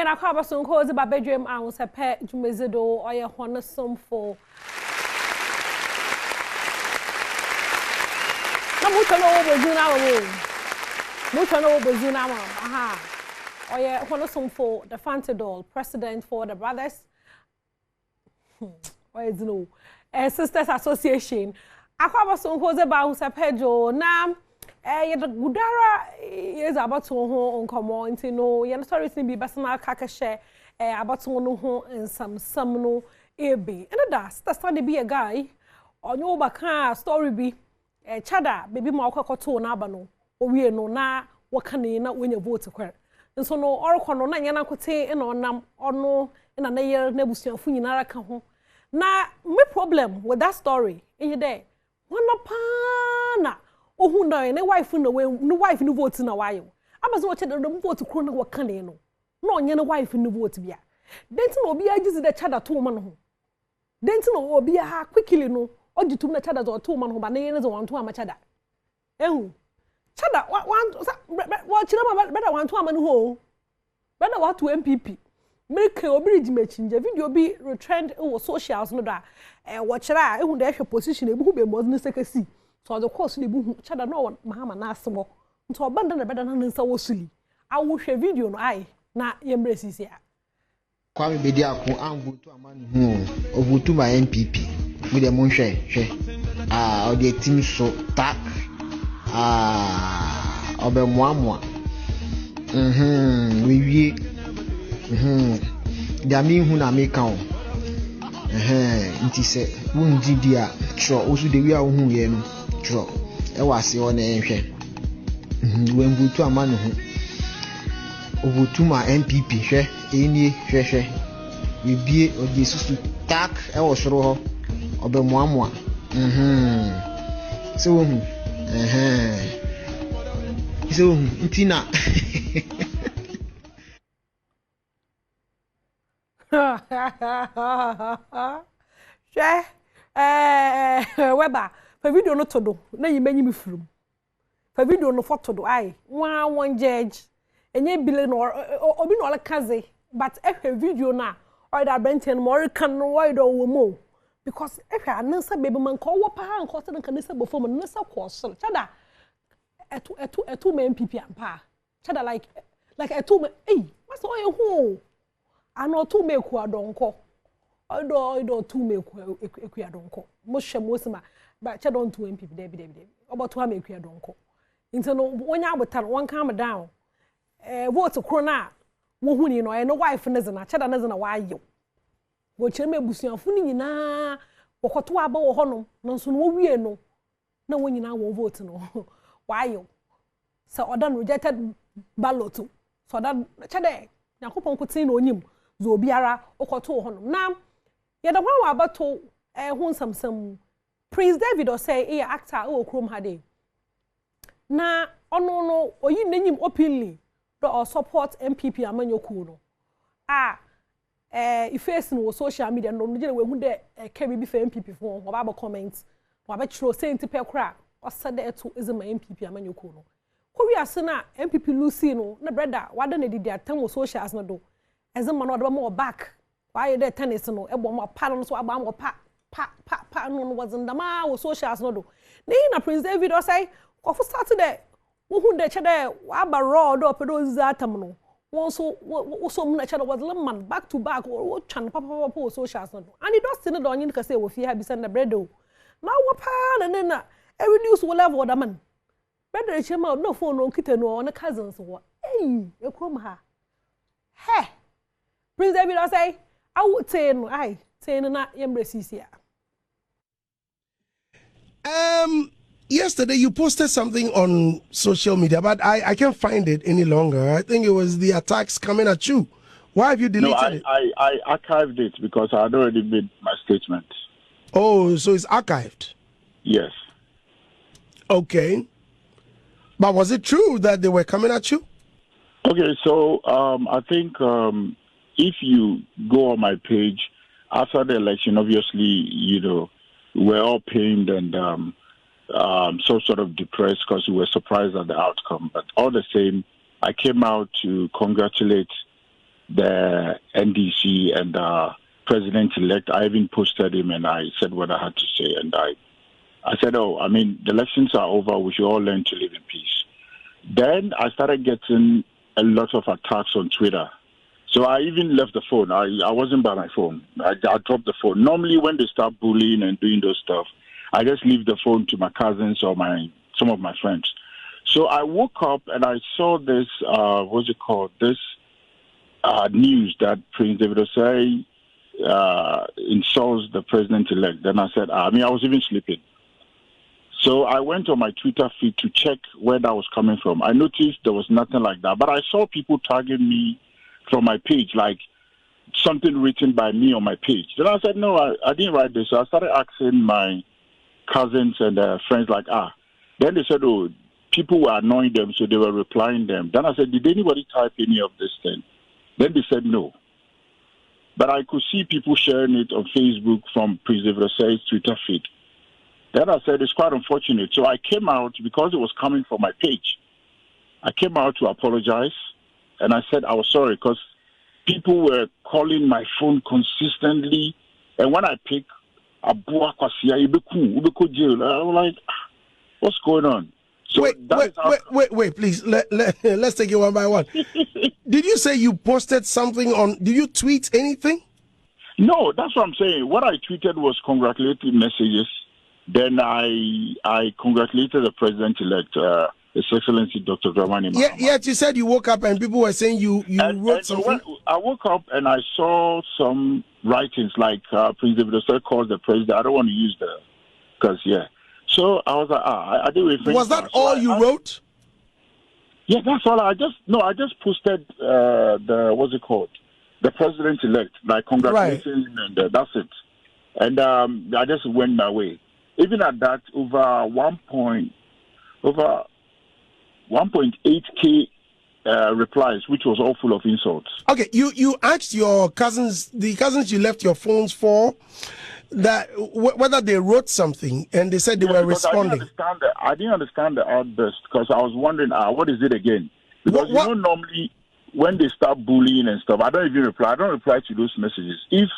Hey, na kwa baso nko ze Badwam Ahosepe jumezido oye honosomfo. Na mutono obezuna wo. Mutono obezuna ma. Aha. Oye honosomfo the Fantadol president for the brothers. Why is no? Sisters Association. Akwa baso nko ze Ahosepe jo na ye the gudara is about to ho nkomo nti no ye no story tin bi basana kakahye about to no ho nsam no ebe and that stand be a guy onyo baka story bi chada baby ma okokoto na aba no owie no na wakane na wonya vote kwere nso no orokọ no na nya na kote na onam ono na na ye na busuafo nyinara ka ho na me problem with that story in there wana pana ohun na ne wife no we no wife no vote na wayo abazo wo chede no vote kro na wakane no na onye ne wife no vote bia denti na obi agizi de chada to ma no ho denti na obi ha quickly no ogitum na chada zo to ma no ho ba na ye ne zo wanto ama chada ehu chada wa chira ma beda wanto ama no ho beda wa to MPP make obi rigimechinje video bi retrend wo socials no da wo chira ehu da ehwe position ebu be mo no sekasi so the course ni bu chada no mahama na asebo nto obanda na beda na nsa wo suli awo hwe video no ai na yembre sisi a kwame bedi akon anvutu amanu hu ovutu ma MPP mi de mo hwe o de team so tak obe moamoa wiwie dami hu na me kan nti se wo ndidi a tro osu de wi a wo hu ye no tro e wase o na enhwe wenvutu amanu hu ovutu ma MPP hwe enie hwe bibie odi susu tak e wo soro ho obe moamoa so wo hu so ntina weba fa video no todo na yimanyi mi firum fa video no photo do ai one judge enye bile no obi no kaze but ehwe video na or that benten more can no why do wo mo because ehwe anansa baby man ko wo pa han ko se kan se bofo mo nsa ko so chada etu me MPP ampa chada like etu me maso oye hu ano tu me ku adonko odo tu me ku eku adonko mo hwe mo sima ba chada on tu MPP debi oboto ha me eku adonko nti no wonya abotar won calm down vote kro na wo hu ni no no wife ne zina chada ne zina wayo wo kire me busuafo ni nyina wokoto aba wo hono no nso no wo wie no na wo nyina wo vote no wayo so odan rejected ballot so that chada yakopon kotin no onyim zo obiara wokoto hono na ye da hwan wa abato hu nsamsam Prince David o say actor o krom hade na ono no oyi nanyim openly do support MPP amanyoku no face no social media no je we hu de kebi bi fe MPP fo ho ba comment wa ba chiro say ntipe kra o sade eto ezema MPP amanyoku no ko wi ase na MPP Lucy no na brother wada na didi atam wo socials no do ezema no de mo back why you there tennis no ebo mo pa no so aba mo pa no wasn't the ma wo socials no do na Prince David o say ko fu start there wo hu de chede wa ba raw do pedo zatam no won so mo na chede was man back to back wo twan papa socials no do and it does still do onyin ka say wo fi ha bi send the bread o na wo pa na e reduce wo level da man better chema no phone no kita no on cousins wo e krom ha Prince David I say I would say no na yembre sisia yesterday you posted something on social media, but I can't find it any longer. I think it was the attacks coming at you. Why have you deleted it? I archived it because I had already made my statement. Oh, so it's archived? Yes. Okay. But was it true that they were coming at you? Okay, so I think if you go on my page, after the election, obviously, we're all pained and so sort of depressed because we were surprised at the outcome. But all the same, I came out to congratulate the NDC and president-elect. I even posted him and I said what I had to say. And I said, oh, I mean, the elections are over. We should all learn to live in peace. Then I started getting a lot of attacks on Twitter. So I even left the phone. I wasn't by my phone. I dropped the phone. Normally, when they start bullying and doing those stuff, I just leave the phone to my cousins or some of my friends. So I woke up and I saw this, this news that Prince David Osei insults the president-elect. Then I said, I was even sleeping. So I went on my Twitter feed to check where that was coming from. I noticed there was nothing like that. But I saw people tagging me from my page, like something written by me on my page. Then I said, no, I didn't write this. So I started asking my cousins and friends, like, Then they said, oh, people were annoying them, so they were replying them. Then I said, did anybody type any of this thing? Then they said no. But I could see people sharing it on Facebook from Prince David Osei's Twitter feed. Then I said, it's quite unfortunate. So I came out, because it was coming from my page, I came out to apologize. And I said I was sorry because people were calling my phone consistently. And when I pick, I was like, what's going on? So wait, please. Let's take it one by one. Did you say you posted something on, did you tweet anything? No, that's what I'm saying. What I tweeted was congratulatory messages. Then I congratulated the president-elect, His Excellency Dr. Dramani Mahama. Yet you said you woke up and people were saying you wrote something. I woke up and I saw some writings like Prince David Osei calls the president. I don't want to use So I was like, I didn't refrain. Was that all you wrote? Yeah, that's all. I just posted the president-elect, like congratulations, right. And that's it. And I just went my way. Even at that, over 1.8K replies, which was all full of insults. Okay, you asked your cousins, the cousins you left your phones for, that whether they wrote something, and they said they were responding. I didn't understand the outburst because I was wondering, what is it again? Because normally when they start bullying and stuff, I don't even reply. I don't reply to those messages. If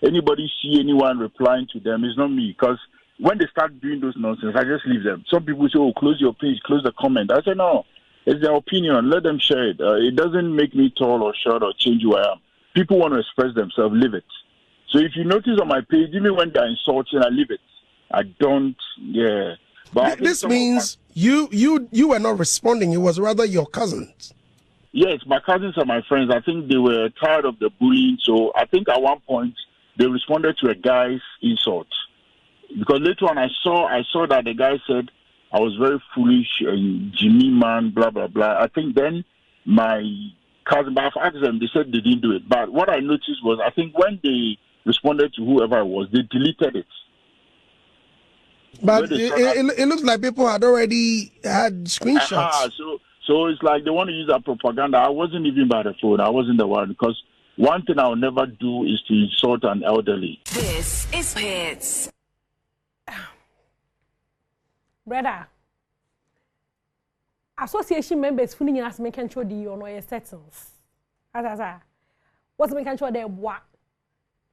anybody see anyone replying to them, it's not me, because when they start doing those nonsense, I just leave them. Some people say, oh, close your page, close the comment. I say, no, it's their opinion. Let them share it. It doesn't make me tall or short or change who I am. People want to express themselves, leave it. So if you notice on my page, even when they're insulting, I leave it. I don't, yeah. But this means you were not responding. It was rather your cousins. Yes, my cousins and my friends. I think they were tired of the bullying. So I think at one point they responded to a guy's insult. Because later on I saw that the guy said I was very foolish, Jimmy man, blah, blah, blah. I think then my cousin, but I've asked them, they said they didn't do it. But what I noticed was, I think when they responded to whoever it was, they deleted it. But it looks like people had already had screenshots. So it's like they want to use that propaganda. I wasn't even by the phone. I wasn't the one, because one thing I'll never do is to insult an elderly. This is Hits. Brother, association members funny as make control the on your settings. As what's make control their what?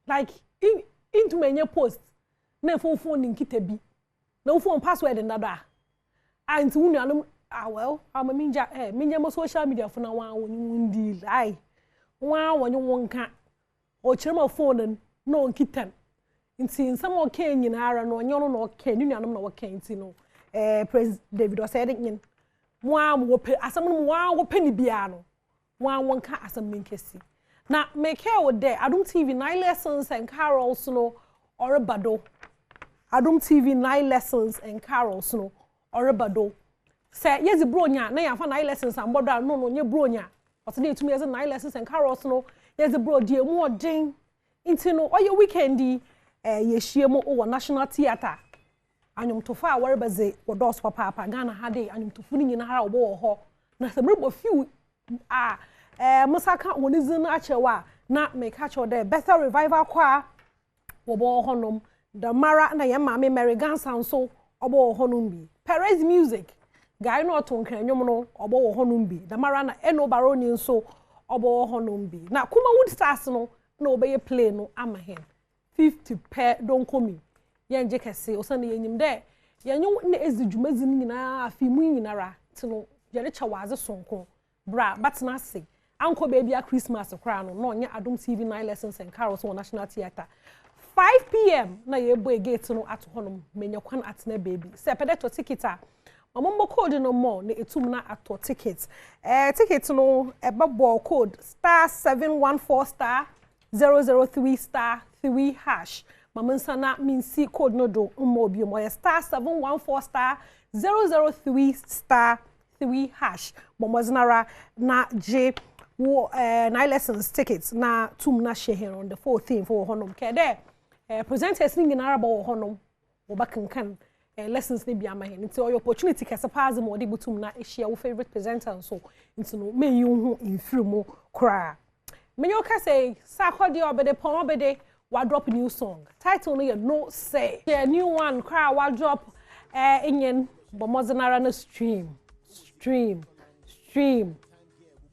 Like into many post, na phone in kitabi, no phone password and nada. And to well, I'm a minja social media for now one deal. Aye, one you won't can or channel phone and no kitten. In seeing some more cane in Aaron or no cane, you know what cane, Prince David was saying, one will pay as someone one penny piano, one cat as a minkesi. Now, make care with there. I don't TV 9 lessons and carols no or a bado. I don't TV 9 lessons and carols no or a bado. Say, yes, the bronya, nay, I found 9 lessons and border no, your bronya. What's the to me as a 9 lessons and carols no, yes, the bro, dear, more ding into no, or your weekendy, ye shiamo or National Theatre. Anyum to far wherever they or dos papa Ghana had day and to fooling in her war ho. Na some rib of few Masaka one is in Achewa, not make catch or there better revival choir Wobo honum, the Mara and I am Mammy Mary Gun sound so obo honumbi. Perez music, Guy no ton can yomono obo honumbi, the Marana eno baronian so obo honom bi na kuma wood stars no na obeye play no ama hen 50 per don komi yenje kese osane yenyim de yenyu na ezidwumazi nyina afimu nyinara tino yere chawaze sonko bra batna se anko baby a Christmas kra no no nya Adom TV 9 lessons and carols on National Theatre 5 p.m. na yebo gate no at honom menya kwan atna baby se pedeto ticketa Mambo code no more na etum na ato tickets ticket no ball code *714 *003 # Mamansa na minsi code no do mo bi mo *714 *003 # Momozinara na J wo 9 lessons tickets na tum na share on the 14th for honom kede presenters ni nginara ba honom wo bakankan lessons ni bi amahe nti your opportunity kese paaze mo de butum na ehia wo favorite presenter so nti no me yu hu infirmo kra me yo ka say sa kwade obede pon obede wa drop new song title no ye no say yeah new one kra wa drop enyen bomozinara na stream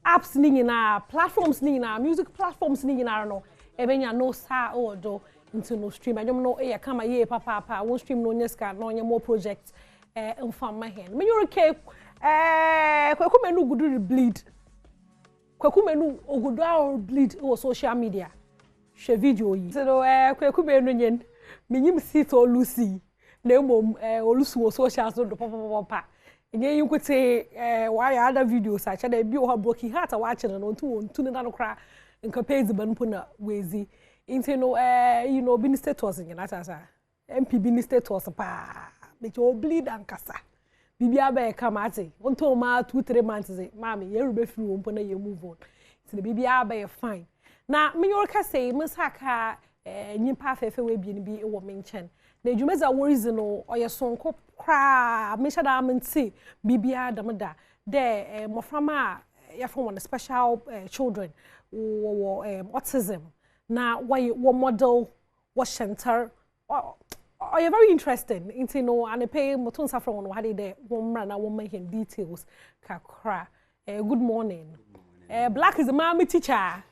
apps ni na platforms ni na music platforms ni na no ebenya no sa odo into no stream anyom no e kama ye papa won stream no nyeska no nye more project mfama hen me yorike kwakumenu gudu bleed kwakumenu ogudu our bleed o social media she video yi so kwakumenu nyen menyim sit o lucy na emom olusu o social so do papa nye yinkwete why other videos acha da bi o ha broken heart a wa chene no ntu ne na no kra nka page ban puna wezi into no you know bin status nyina tasa MP bin status pa be cho bleed ankasa bibia ba e kamate onto ma 2-3 months mama ye rube free wo mpona ye move on into bibia ba e fine na me yorka say musaka nyimpa fefe we bi ni bi e wo menchen na edwumeza wo reason no oye sonko kra me shada amenti bibia damda de moframa ya from one special children autism na why model what center are you very interesting into no and pay motun sa from one de one na one make details kakra good morning black is a mommy teacher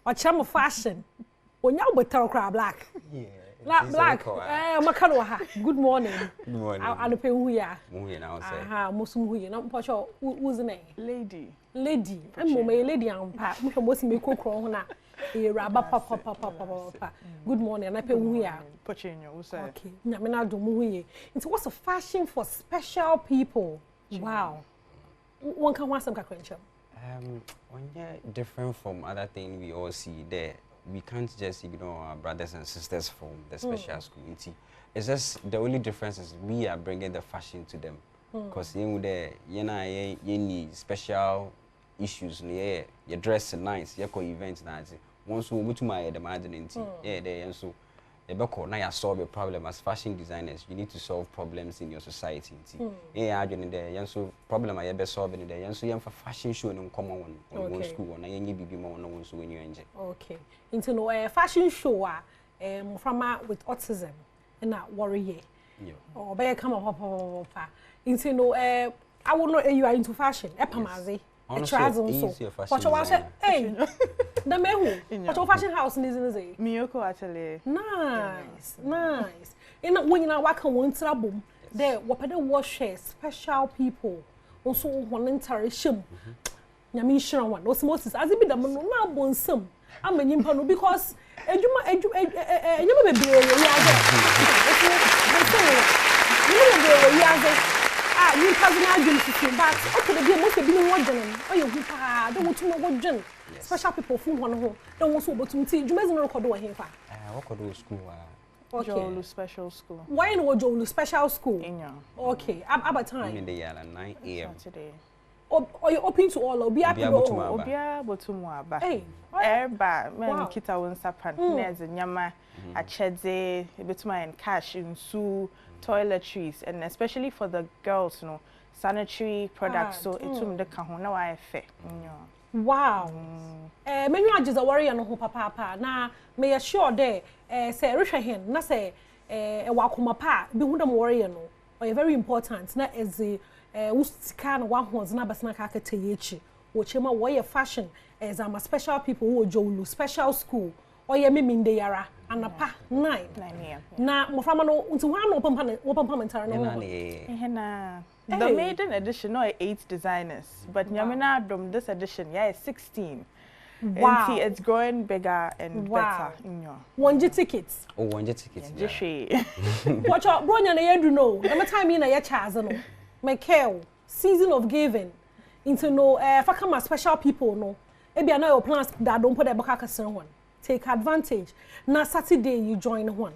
or chama fashion onya better kra black black makano ha good morning and pay hu ya now say aha mosum hu ya na mpocho who's name lady and mo me lady ampa mo mo si me kokro ho na raba papa good morning and pay hu ya pochenyo wo say okay na me na do mo hu ye it was a fashion for special people wow one can want some kakwencha when different from other things we all see there. We can't just ignore our brothers and sisters from the special school. It's just the only difference is we are bringing the fashion to them. Because you need special issues. You dress nice. You go events. Once we go to my imagining, so now you solve a problem as fashion designers. You need to solve problems in your society. So problem I be solving there. So you for fashion show no common one on school and you be more no one so when you enjoy. Okay. Into no fashion show from with autism and that worry. Yeah. Or be come up. Into no I would know you are into fashion. Epamazi. Honestly, so. What you want? Hey, the mehu. What your fashion house is it? Miyoko actually. Nice. And when you are working one trouble, there what the wash special people also one interaction. Nyami shira one. Those most as it be the man na bonsam. I'm a nyimpa because ejuma be be you cousin arguing to but okay the most be no wodgen oh you hu pa don't want to know wodgen special people fu ho no don't want so opportunity jumezi no record we fa what could do school Jolu special school why no Jolu special school okay about time in the year 9 a.m. today or you open to all obia botumu aba eba men kita won sapan neze nyama achede betuma en cash nsu toiletries and especially for the girls sanitary products so etum de ka ho na wa efe wow menu ajiza warrior no ho papa na me sure there say rehwe hen na say wakoma pa bi hu dem warrior no very important na eze wusika na wa ho na basna ka ka teyechi chema wo fashion as I'm a special people who jolu special school or ye me minde yara anapa 9 a.m. na moframa no unti hwan no pampa mentara no na the maiden edition no 8 designers but nyamina Adom this edition is 16. Wow. And see, it's growing bigger and better. One tickets. Oh, one tickets. Yeah. Watch out, Bronya na yedu no. Na time na ye chaza no. Michael, season of giving. Into no if I come as special people no. Ebi na your plans that don't put the baka kasen one. Take advantage. Na Saturday you join one.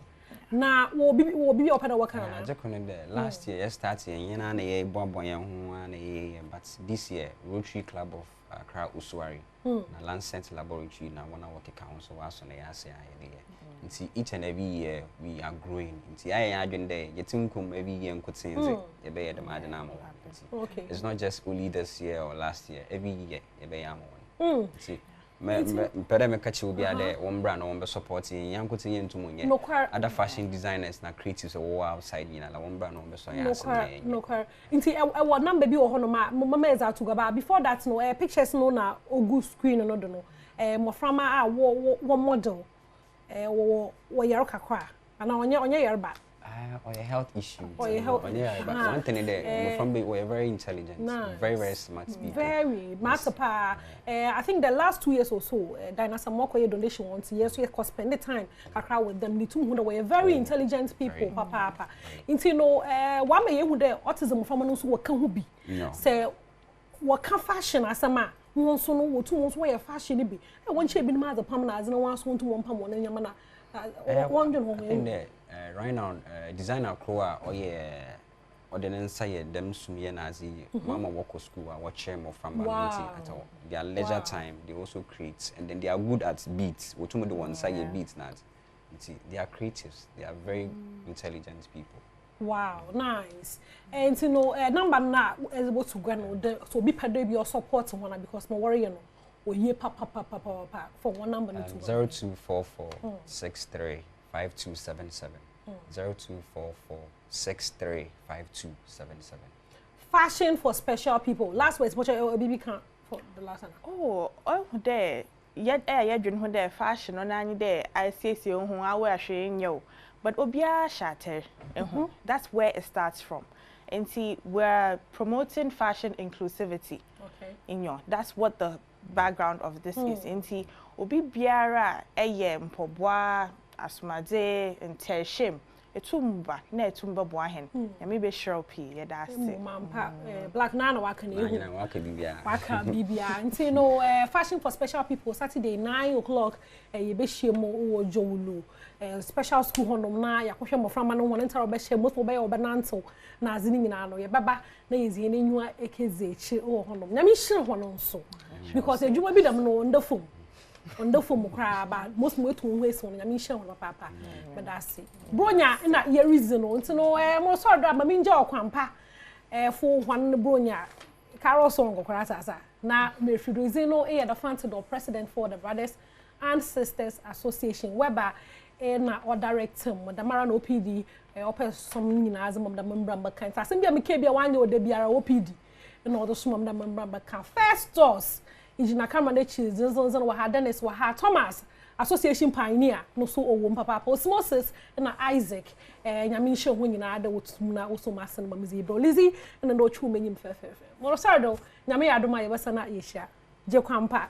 Na wo bibi opeda waka na. I just there. Last year, started yena na ye bobo yan ho na ye but this year Rotary Club of Accra Uswari na Lancet Laboratory na one work council was on the ase aye each and every year we are growing nti aye adwen there yetinkum every year nkotenze ye be ye the madena mo okay it's not just only this year or last year every year ye be am one nti mpere me kachi obi ade won bra na won be supporting yankotenye ntumunye other fashion designers na creatives all outside yina la won bra na won be so yan no car nti e number bi wo ho no mama eza to gaba before that no pictures no na ogu screen no do no moframa wo model wo yaro kakwa ana onye yarba or a health issue. Or a health but one thing there, from we're very intelligent, very smart people. Very masterpa. I think the last 2 years or so, Dinosaur Moko donation once years we could spend the time with them. The 200 were very intelligent people, papa. Into one may you there autism from those who can be. Say what can fashion as a man. One so no 2 months where fashion be. I want you be mother permanent as no one's want to 1 pound and yamana. Right now, designer Croa or then say them sum as mama walk school or watch them from at all. Their leisure time they also create and then they are good at beats. What the one say beats now. They are creatives. They are very intelligent people. Wow, nice. And you know, number na is able to go so be paid your support one because my worry or ye papa for one number 0244 63 5277 0244 63 5277. Fashion for special people. Last words, what your baby can for the last one. Oh there. Yet dwen there fashion on any day. I say who I wear showing you. But obia shatter. That's where it starts from. And see, we're promoting fashion inclusivity. Okay. That's what the background of this is. Inti obi biara eye mpobwa asumade nteshim etumba na etumba boahen ya me be sure p ye da se black nana waka bibia nti no fashion for special people Saturday 9 o'clock ye be shemo wo jowulu special school honom na yakohwe moframa no won ntara be shemo so be obenanto na azini nyina no ye baba na yezie nenwa ekeze echi wo honom nyame hire honom so because ejuma bi dem no wonderful mukra ba most wetu we so nyame hire honom papa but that's it bronya na ye reason no nti no mo so do ama minja okwampa fo hwan bronya carol song okra sasa na me reason no the founder or president for the Brothers and Sisters Association whereby na or direct him the Mara no OPD open some nyina azam the member bakan asem bia me ke bia wan ye biara OPD na odo so the member bakan first stores injina camera na chi zon wa Dennis wa Thomas Association pioneer no so owo papa Osmosis na Isaac nyame nhye ho nyina da wotum na oso masen ma mizi bro Lizzy na no chu menyim fefefe mo sorry do nyame Adom aye basa na yehia je kwampa